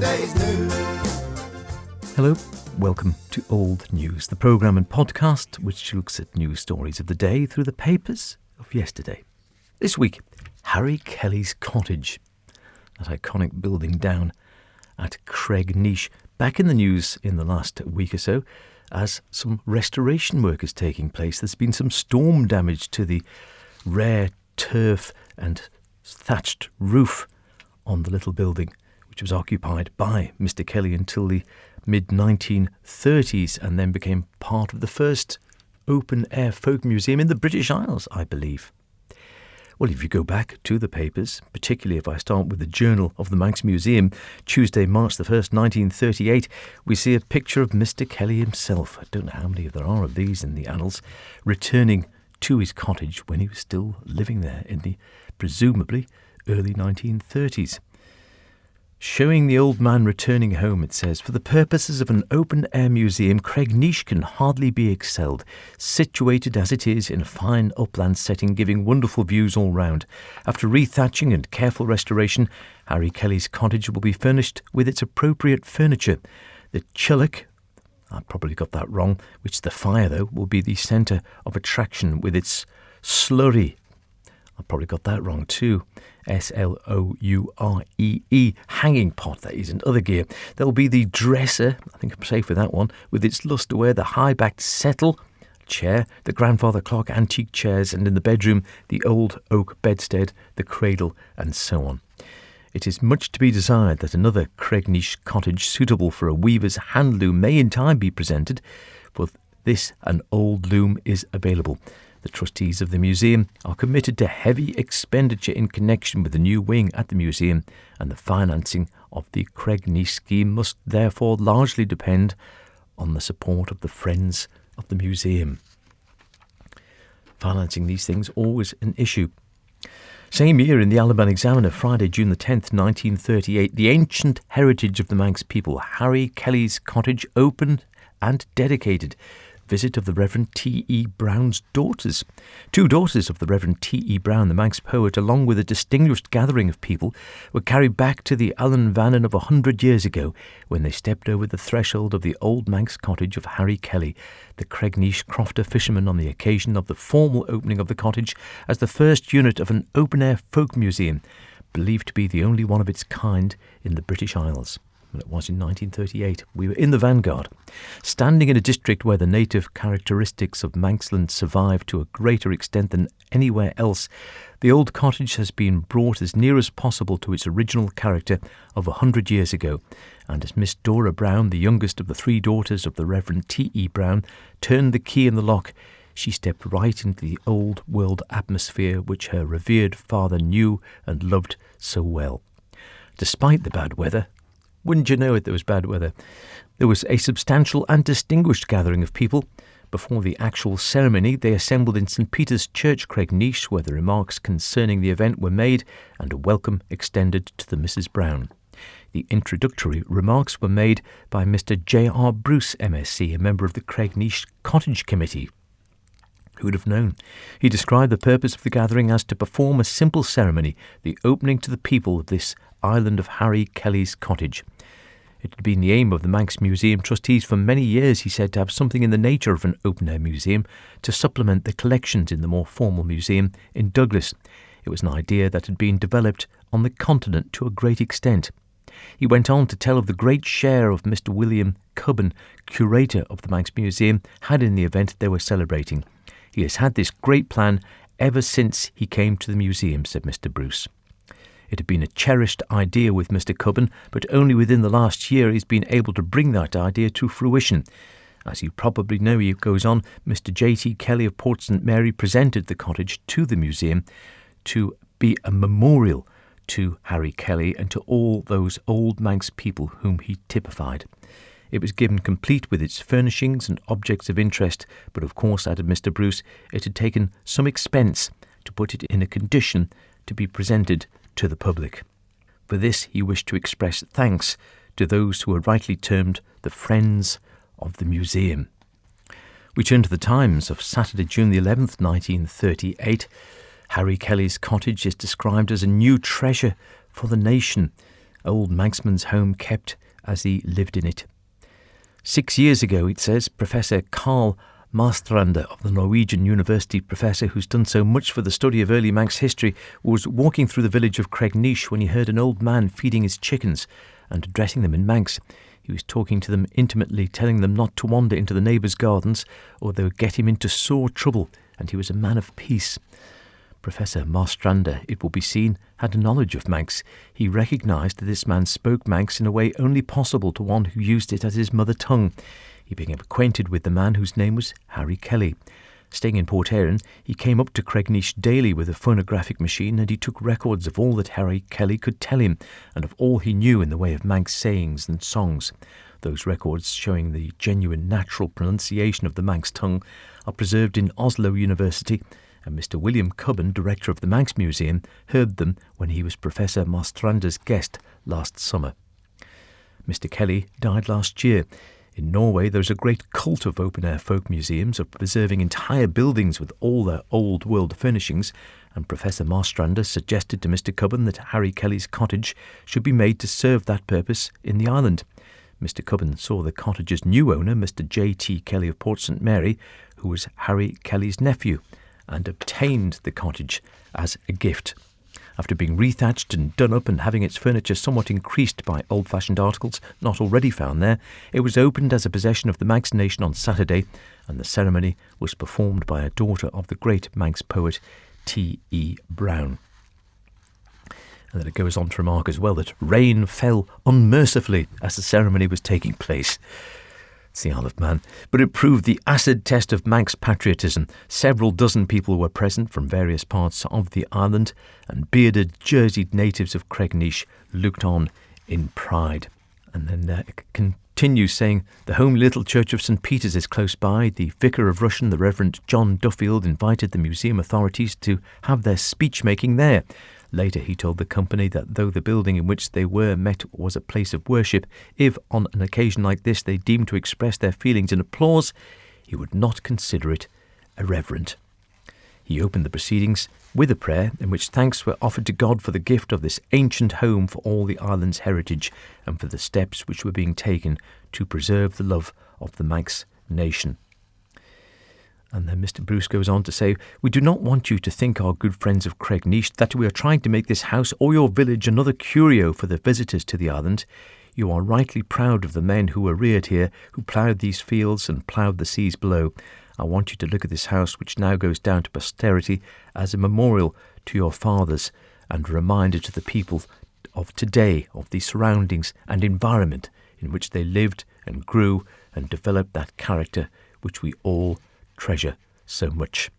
yesterday's news. Hello, welcome to Old News, the programme and podcast which looks at news stories of the day through the papers of yesterday. This week, Harry Kelly's Cottage, that iconic building down at Cregneash, back in the news in the last week or so as some restoration work is taking place. There's been some storm damage to the rare turf and thatched roof on the little building, which was occupied by Mr. Kelly until the mid-1930s and then became part of the first open-air folk museum in the British Isles, I believe. Well, if you go back to the papers, particularly if I start with the Journal of the Manx Museum, Tuesday, March the 1st, 1938, we see a picture of Mr. Kelly himself. I don't know how many there are of these in the annals, returning to his cottage when he was still living there in the presumably early 1930s. Showing the old man returning home, it says, for the purposes of an open-air museum, Cregneash can hardly be excelled, situated as it is in a fine upland setting, giving wonderful views all round. After rethatching and careful restoration, Harry Kelly's cottage will be furnished with its appropriate furniture. The chillock, I probably got that wrong, which the fire, though, will be the centre of attraction with its slurry. I probably got that wrong too. S-L-O-U-R-E-E, hanging pot, that is, and other gear. There'll be the dresser, I think I'm safe with that one, with its lustreware, the high-backed settle chair, the grandfather clock, antique chairs, and in the bedroom, the old oak bedstead, the cradle, and so on. It is much to be desired that another Cregneash cottage suitable for a weaver's hand loom may in time be presented. For this, an old loom is available. The trustees of the museum are committed to heavy expenditure in connection with the new wing at the museum, and the financing of the Cregneash scheme must therefore largely depend on the support of the friends of the museum. Financing these things always an issue. Same year in the Alaban Examiner, Friday, June the 10th, 1938, the ancient heritage of the Manx people, Harry Kelly's Cottage, opened and dedicated. Visit of the Reverend T.E. Brown's daughters. Two daughters of the Reverend T.E. Brown, the Manx poet, along with a distinguished gathering of people, were carried back to the Allan Vannin of 100 years ago when they stepped over the threshold of the old Manx cottage of Harry Kelly, the Cregneash crofter fisherman, on the occasion of the formal opening of the cottage as the first unit of an open-air folk museum, believed to be the only one of its kind in the British Isles. Well, it was in 1938. We were in the vanguard. Standing in a district where the native characteristics of Manxland survive to a greater extent than anywhere else, the old cottage has been brought as near as possible to its original character of 100 years ago. And as Miss Dora Brown, the youngest of the three daughters of the Reverend T.E. Brown, turned the key in the lock, she stepped right into the old world atmosphere which her revered father knew and loved so well. Despite the bad weather, wouldn't you know it, there was bad weather, there was a substantial and distinguished gathering of people. Before the actual ceremony, they assembled in St. Peter's Church, Cregneash, where the remarks concerning the event were made and a welcome extended to the Mrs. Brown. The introductory remarks were made by Mr. J.R. Bruce, MSc, a member of the Cregneash Cottage Committee. Who would have known? He described the purpose of the gathering as to perform a simple ceremony, the opening to the people of this island of Harry Kelly's cottage. It had been the aim of the Manx Museum trustees for many years, he said, to have something in the nature of an open-air museum to supplement the collections in the more formal museum in Douglas. It was an idea that had been developed on the continent to a great extent. He went on to tell of the great share of Mr. William Cubbon, curator of the Manx Museum, had in the event they were celebrating. He has had this great plan ever since he came to the museum, said Mr. Bruce. It had been a cherished idea with Mr. Cubbon, but only within the last year he's been able to bring that idea to fruition. As you probably know, he goes on, Mr. J.T. Kelly of Port St. Mary presented the cottage to the museum to be a memorial to Harry Kelly and to all those old Manx people whom he typified. It was given complete with its furnishings and objects of interest, but of course, added Mr. Bruce, it had taken some expense to put it in a condition to be presented to the public. For this he wished to express thanks to those who are rightly termed the friends of the museum. We turn to the Times of Saturday, June the 11th, 1938. Harry Kelly's cottage is described as a new treasure for the nation. old Manxman's home kept as he lived in it. 6 years ago, it says, Professor Carl Marstrander of the Norwegian University, professor who's done so much for the study of early Manx history, was walking through the village of Cregnish when he heard an old man feeding his chickens and addressing them in Manx. He was talking to them intimately, telling them not to wander into the neighbours' gardens or they would get him into sore trouble, and he was a man of peace. Professor Marstrander, it will be seen, had a knowledge of Manx. He recognised that this man spoke Manx in a way only possible to one who used it as his mother tongue. He became acquainted with the man whose name was Harry Kelly. Staying in Port Erin, he came up to Cregnish daily with a phonographic machine, and he took records of all that Harry Kelly could tell him and of all he knew in the way of Manx sayings and songs. Those records, showing the genuine natural pronunciation of the Manx tongue, are preserved in Oslo University, and Mr. William Cubban, director of the Manx Museum, heard them when he was Professor Marstrander's guest last summer. Mr. Kelly died last year. In Norway, there is a great cult of open-air folk museums, of preserving entire buildings with all their old-world furnishings, and Professor Marstrander suggested to Mr. Cubban that Harry Kelly's cottage should be made to serve that purpose in the island. Mr. Cubban saw the cottage's new owner, Mr. J.T. Kelly of Port St. Mary, who was Harry Kelly's nephew, and obtained the cottage as a gift. After being rethatched and done up and having its furniture somewhat increased by old-fashioned articles not already found there, it was opened as a possession of the Manx nation on Saturday, and the ceremony was performed by a daughter of the great Manx poet T.E. Brown. And then it goes on to remark as well that rain fell unmercifully as the ceremony was taking place. It's the Isle of Man. But it proved the acid test of Manx patriotism. Several dozen people were present from various parts of the island, and bearded, jerseyed natives of Cregnish looked on in pride. And then it continues saying, the homely little church of St. Peter's is close by. The vicar of Rushen, the Reverend John Duffield, invited the museum authorities to have their speech-making there. Later he told the company that though the building in which they were met was a place of worship, if on an occasion like this they deemed to express their feelings in applause, he would not consider it irreverent. He opened the proceedings with a prayer in which thanks were offered to God for the gift of this ancient home for all the island's heritage and for the steps which were being taken to preserve the love of the Manx nation. And then Mr. Bruce goes on to say, we do not want you to think, our good friends of Cregnish, that we are trying to make this house or your village another curio for the visitors to the island. You are rightly proud of the men who were reared here, who ploughed these fields and ploughed the seas below. I want you to look at this house, which now goes down to posterity, as a memorial to your fathers and a reminder to the people of today of the surroundings and environment in which they lived and grew and developed that character which we all treasure so much.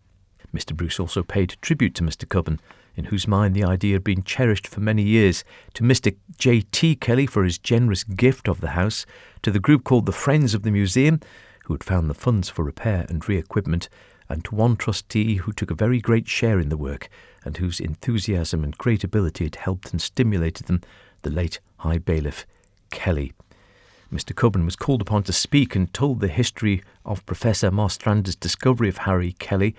Mr. Bruce also paid tribute to Mr. Cubban, in whose mind the idea had been cherished for many years, to Mr. J.T. Kelly for his generous gift of the house, to the group called the Friends of the Museum, who had found the funds for repair and re-equipment, and to one trustee who took a very great share in the work, and whose enthusiasm and great ability had helped and stimulated them, the late High Bailiff Kelly. Mr. Cubban was called upon to speak and told the history of Professor Marstrander's discovery of Harry Kelly.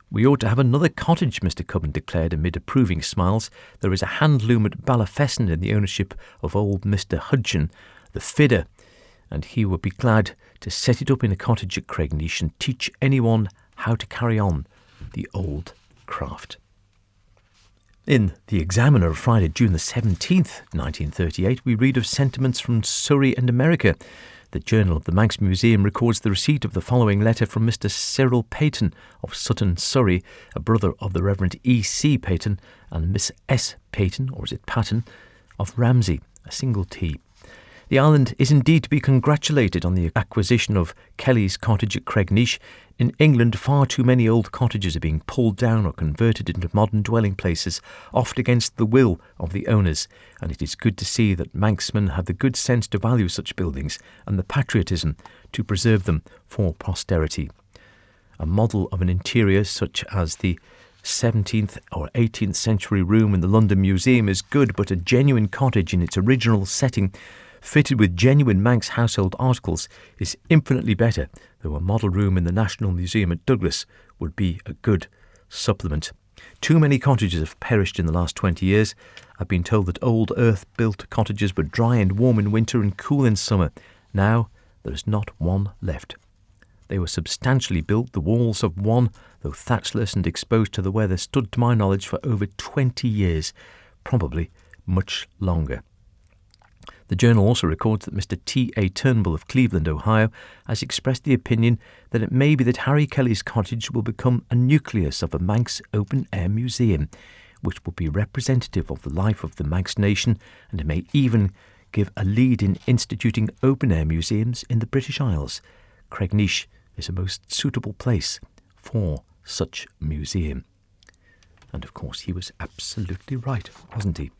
We ought to have another cottage, Mr. Cubban declared amid approving smiles. There is a hand-loom at Ballafesson in the ownership of old Mr. Hudson, the fidder, and he would be glad to set it up in a cottage at Cregnish and teach anyone how to carry on the old craft. In The Examiner of Friday, June the 17th, 1938, we read of sentiments from Surrey and America. The Journal of the Manx Museum records the receipt of the following letter from Mr. Cyril Peyton of Sutton, Surrey, a brother of the Reverend E.C. Peyton, and Miss S. Peyton, or is it Patton, of Ramsey, a single T. The island is indeed to be congratulated on the acquisition of Kelly's cottage at Cregnish. In England, far too many old cottages are being pulled down or converted into modern dwelling places, oft against the will of the owners, and it is good to see that Manxmen have the good sense to value such buildings and the patriotism to preserve them for posterity. A model of an interior such as the 17th or 18th century room in the London Museum is good, but a genuine cottage in its original setting, fitted with genuine Manx household articles, is infinitely better, though a model room in the National Museum at Douglas would be a good supplement. Too many cottages have perished in the last 20 years. I've been told that old earth-built cottages were dry and warm in winter and cool in summer. Now there is not one left. They were substantially built. The walls of one, though thatchless and exposed to the weather, stood to my knowledge for over 20 years, probably much longer. The journal also records that Mr. T.A. Turnbull of Cleveland, Ohio, has expressed the opinion that it may be that Harry Kelly's cottage will become a nucleus of a Manx open-air museum, which will be representative of the life of the Manx nation, and it may even give a lead in instituting open-air museums in the British Isles. Cregneash is a most suitable place for such a museum. And of course he was absolutely right, wasn't he?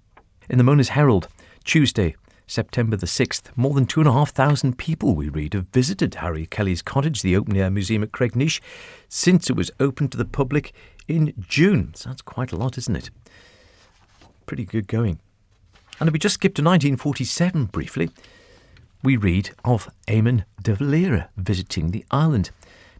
In the Mona's Herald, Tuesday, September the 6th, more than 2,500 people, we read, have visited Harry Kelly's cottage, the open-air museum at Cregneash, since it was opened to the public in June. So that's quite a lot, isn't it? Pretty good going. And if we just skip to 1947 briefly, we read of Eamon de Valera visiting the island.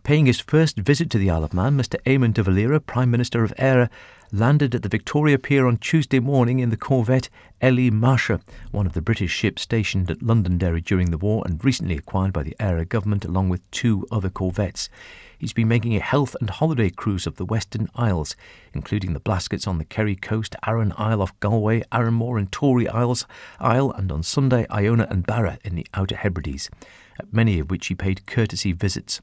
Paying his first visit to the Isle of Man, Mr. Eamon de Valera, Prime Minister of Eire, landed at the Victoria Pier on Tuesday morning in the corvette Ellie Marsha, one of the British ships stationed at Londonderry during the war and recently acquired by the Eire government along with 2 other corvettes. He's been making a health and holiday cruise of the Western Isles, including the Blaskets on the Kerry coast, Arran Isle off Galway, Arranmore and Tory Isle, and on Sunday, Iona and Barra in the Outer Hebrides, at many of which he paid courtesy visits.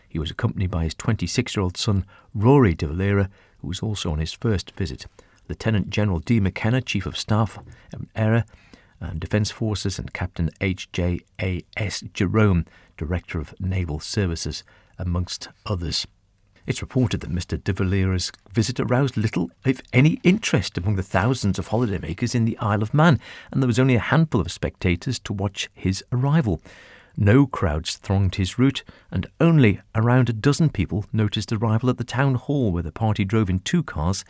He was accompanied by his 26-year-old son, Rory de Valera, who was also on his first visit. Lieutenant General D. McKenna, Chief of Staff at Eire and Defence Forces, and Captain H.J.A.S. Jerome, Director of Naval Services, amongst others. It's reported that Mr. de Valera's visit aroused little, if any, interest among the thousands of holidaymakers in the Isle of Man, and there was only a handful of spectators to watch his arrival. No crowds thronged his route, and only around a dozen people noticed arrival at the town hall, where the party drove in 2 cars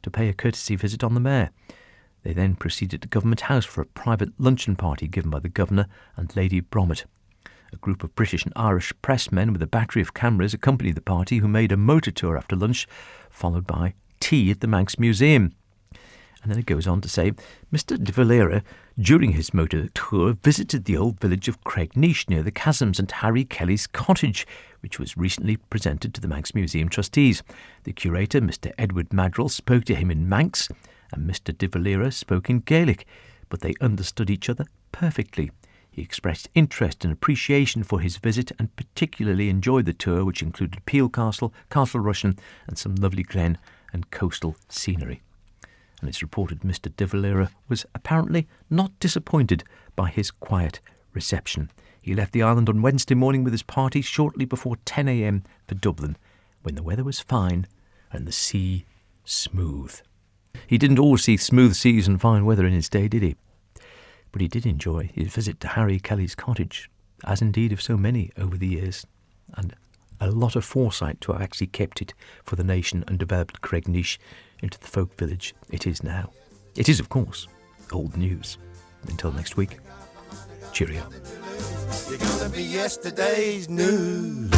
to pay a courtesy visit on the mare. They then proceeded to Government House for a private luncheon party given by the Governor and Lady Bromett. A group of British and Irish pressmen with a battery of cameras accompanied the party, who made a motor tour after lunch, followed by tea at the Manx Museum. And then it goes on to say, Mr. de Valera, during his motor tour, visited the old village of Cregneash near the chasms and Harry Kelly's cottage, which was recently presented to the Manx Museum trustees. The curator, Mr. Edward Madrell, spoke to him in Manx, and Mr. de Valera spoke in Gaelic, but they understood each other perfectly. He expressed interest and appreciation for his visit and particularly enjoyed the tour, which included Peel Castle, Castle Rushen, and some lovely glen and coastal scenery. And it's reported Mr. de Valera was apparently not disappointed by his quiet reception. He left the island on Wednesday morning with his party shortly before 10 a.m. for Dublin, when the weather was fine and the sea smooth. He didn't always see smooth seas and fine weather in his day, did he? But he did enjoy his visit to Harry Kelly's cottage, as indeed of so many over the years, and a lot of foresight to have actually kept it for the nation and developed Cregneash into the folk village it is now. It is, of course, old news. Until next week, cheerio. You're gonna be yesterday's news.